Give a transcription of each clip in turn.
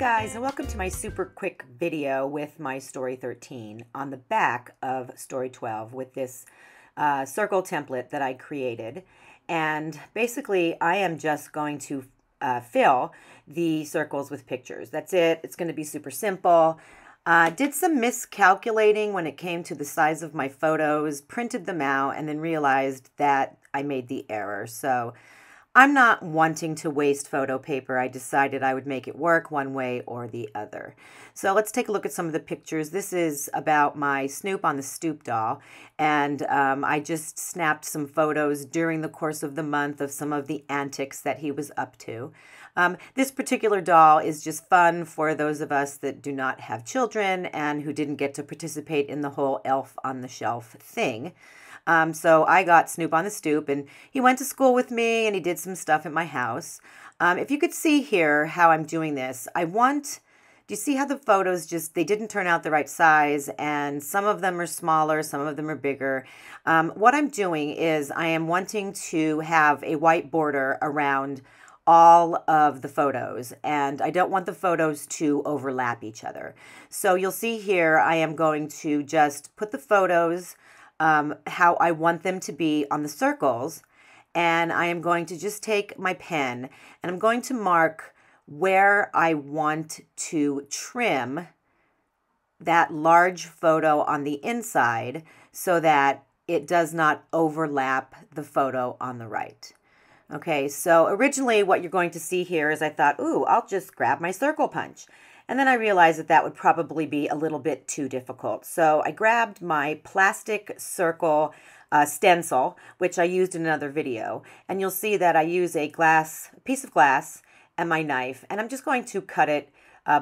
guys, and welcome to my super quick video with my Story 13 on the back of Story 12 with this circle template that I created. And basically, I am just going to fill the circles with pictures. That's it. It's going to be super simple. Did some miscalculating when it came to the size of my photos, printed them out, and then realized that I made the error. So I'm not wanting to waste photo paper. I decided I would make it work one way or the other. So let's take a look at some of the pictures. This is about my Snoop on the Stoop doll, and I just snapped some photos during the course of the month of some of the antics that he was up to. This particular doll is just fun for those of us that do not have children and who didn't get to participate in the whole elf on the shelf thing. So I got Snoop on the Stoop, and he went to school with me, and he did some stuff at my house. If you could see here how I'm doing this, do you see how the photos they didn't turn out the right size, and some of them are smaller, some of them are bigger. What I'm doing is I am wanting to have a white border around all of the photos, and I don't want the photos to overlap each other. So you'll see here I am going to just put the photos how I want them to be on the circles, and I am going to just take my pen and I'm going to mark where I want to trim that large photo on the inside so that it does not overlap the photo on the right. Okay, so originally what you're going to see here is I thought, ooh, I'll just grab my circle punch. And then I realized that that would probably be a little bit too difficult. So I grabbed my plastic circle stencil, which I used in another video. And you'll see that I use a piece of glass and my knife. And I'm just going to cut it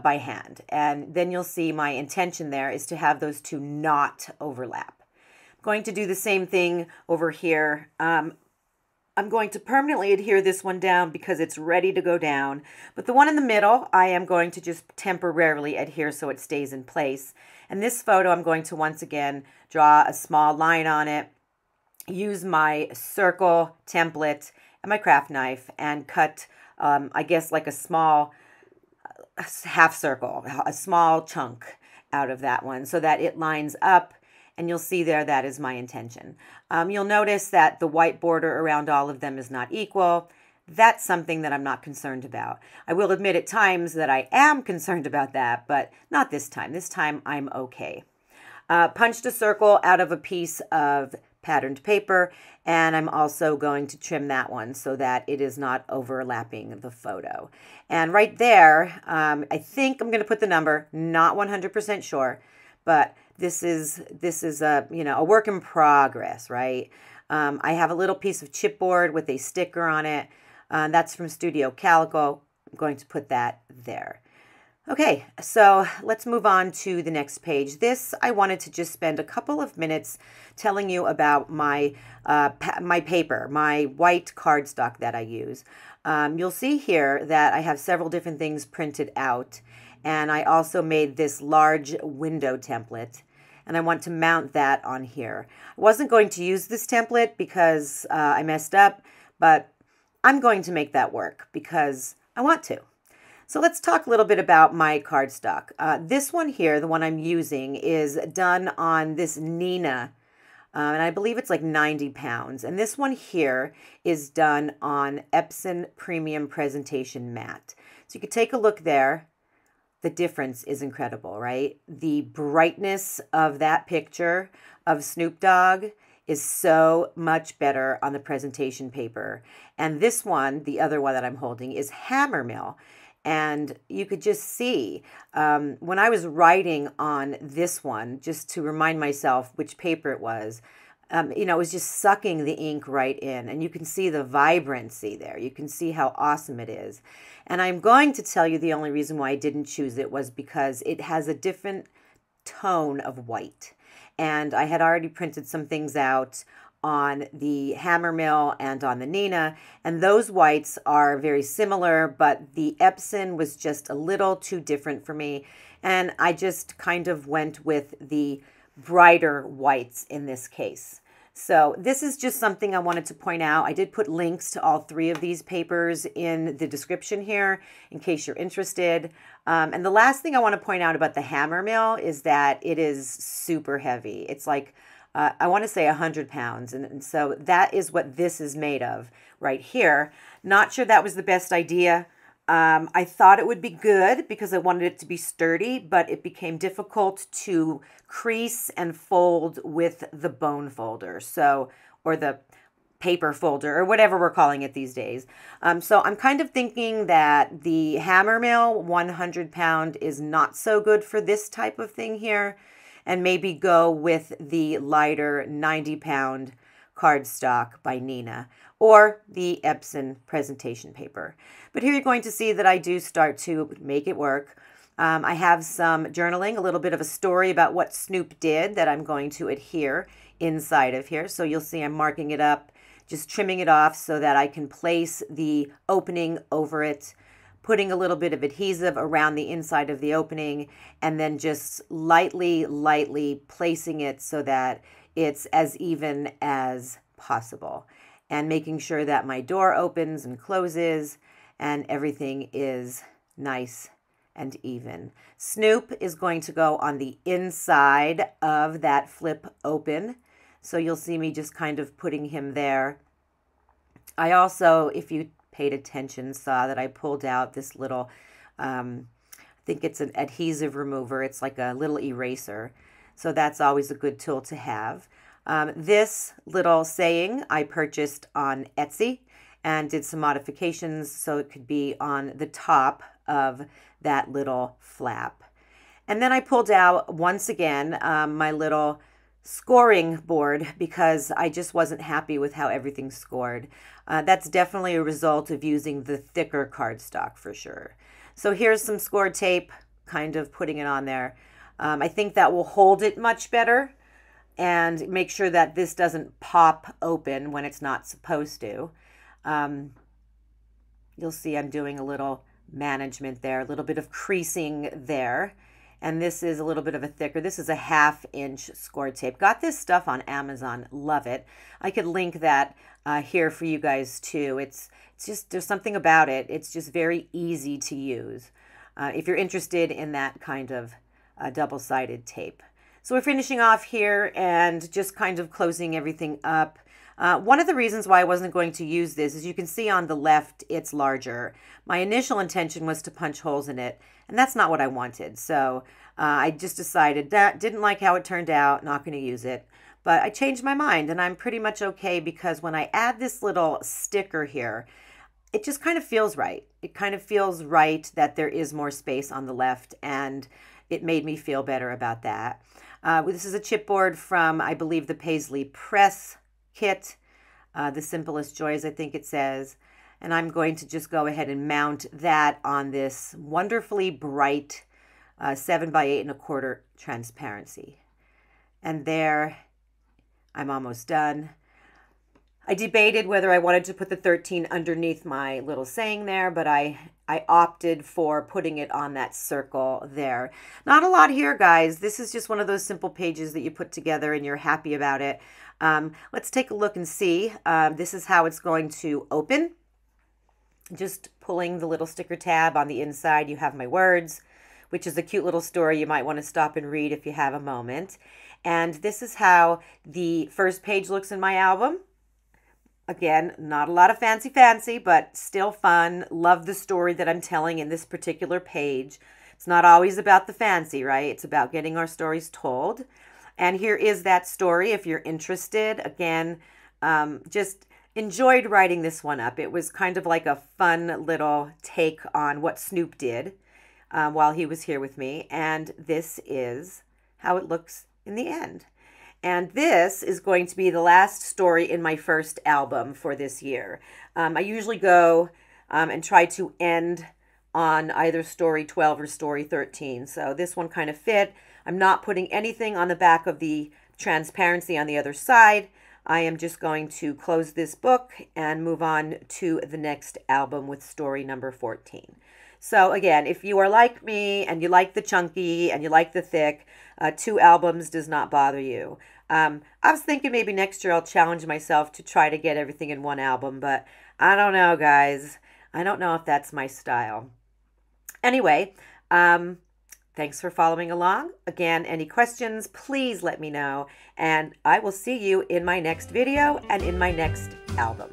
by hand. And then you'll see my intention there is to have those two not overlap. I'm going to do the same thing over here. I'm going to permanently adhere this one down because it's ready to go down. But the one in the middle, I am going to just temporarily adhere so it stays in place. And this photo, I'm going to once again draw a small line on it, use my circle template and my craft knife, and cut, I guess, like a small half circle, a small chunk out of that one so that it lines up. And you'll see there that is my intention. You'll notice that the white border around all of them is not equal. That's something that I'm not concerned about. I will admit at times that I am concerned about that, but not this time. This time I'm okay. Punched a circle out of a piece of patterned paper, and I'm also going to trim that one so that it is not overlapping the photo. And right there, I think I'm going to put the number, not 100% sure, but this is a work in progress, right? I have a little piece of chipboard with a sticker on it. That's from Studio Calico. I'm going to put that there. Okay, so let's move on to the next page. This, I wanted to just spend a couple of minutes telling you about my paper, my white cardstock that I use. You'll see here that I have several different things printed out. And I also made this large window template, and I want to mount that on here. I wasn't going to use this template because I messed up, but I'm going to make that work because I want to. So let's talk a little bit about my cardstock. This one here, the one I'm using, is done on this Neenah, and I believe it's like 90 pounds. And this one here is done on Epson Premium Presentation Matte. So you can take a look there. The difference is incredible, right? The brightness of that picture of Snoop Dogg is so much better on the presentation paper. And this one, the other one that I'm holding, is Hammermill. And you could just see when I was writing on this one, just to remind myself which paper it was, it was just sucking the ink right in. And you can see the vibrancy there. You can see how awesome it is. And I'm going to tell you the only reason why I didn't choose it was because it has a different tone of white. And I had already printed some things out on the Hammermill and on the Neenah, and those whites are very similar, but the Epson was just a little too different for me. And I just kind of went with the brighter whites in this case. So this is just something I wanted to point out. I did put links to all 3 of these papers in the description here in case you're interested. And the last thing I want to point out about the Hammermill is that it is super heavy. It's like, I want to say 100 pounds. And so that is what this is made of right here. Not sure that was the best idea. I thought it would be good because I wanted it to be sturdy, but it became difficult to crease and fold with the bone folder, or the paper folder, or whatever we're calling it these days. So I'm kind of thinking that the Hammermill 100 pound is not so good for this type of thing here, and maybe go with the lighter 90 pound cardstock by Neenah, or the Epson presentation paper. But here you're going to see that I do start to make it work. I have some journaling, a little bit of a story about what Snoop did that I'm going to adhere inside of here. So you'll see I'm marking it up, just trimming it off so that I can place the opening over it, putting a little bit of adhesive around the inside of the opening, and then just lightly placing it so that it's as even as possible, and making sure that my door opens and closes and everything is nice and even. Snoop is going to go on the inside of that flip open. So you'll see me just kind of putting him there. I also, if you paid attention, saw that I pulled out this little, I think it's an adhesive remover. It's like a little eraser. So that's always a good tool to have. This little saying I purchased on Etsy and did some modifications so it could be on the top of that little flap. And then I pulled out, once again, my little scoring board because I just wasn't happy with how everything scored. That's definitely a result of using the thicker cardstock for sure. So here's some Scor tape, kind of putting it on there. I think that will hold it much better and make sure that this doesn't pop open when it's not supposed to. You'll see I'm doing a little management there, a little bit of creasing there. And this is a little bit of a thicker, this is a 1/2 inch Scor tape. Got this stuff on Amazon, love it. I could link that here for you guys too. It's just, there's something about it. It's just very easy to use if you're interested in that kind of double-sided tape. So we're finishing off here and just kind of closing everything up. One of the reasons why I wasn't going to use this is you can see on the left it's larger. My initial intention was to punch holes in it, and that's not what I wanted. So I just decided that didn't like how it turned out, not going to use it. But I changed my mind, and I'm pretty much okay because when I add this little sticker here, it just kind of feels right. It kind of feels right that there is more space on the left, and it made me feel better about that. This is a chipboard from, I believe, the Paisley Press kit, The Simplest Joys, I think it says. And I'm going to just go ahead and mount that on this wonderfully bright 7 by 8 1/4 transparency. And there, I'm almost done. I debated whether I wanted to put the 13 underneath my little saying there, but I opted for putting it on that circle there. Not a lot here, guys. This is just one of those simple pages that you put together and you're happy about it. Let's take a look and see. This is how it's going to open. Just pulling the little sticker tab on the inside, you have my words, which is a cute little story you might want to stop and read if you have a moment. And this is how the first page looks in my album. Again, not a lot of fancy, but still fun. Love the story that I'm telling in this particular page. It's not always about the fancy, right? It's about getting our stories told. And here is that story if you're interested. Again, just enjoyed writing this one up. It was kind of like a fun little take on what Snoop did while he was here with me. And this is how it looks in the end. And this is going to be the last story in my first album for this year. I usually go and try to end on either story 12 or story 13. So this one kind of fit. I'm not putting anything on the back of the transparency on the other side. I am just going to close this book and move on to the next album with story number 14. So again, if you are like me and you like the chunky and you like the thick, 2 albums does not bother you. I was thinking maybe next year I'll challenge myself to try to get everything in one album, but I don't know, guys. I don't know if that's my style. Anyway, thanks for following along. Again, any questions, please let me know, and I will see you in my next video and in my next album.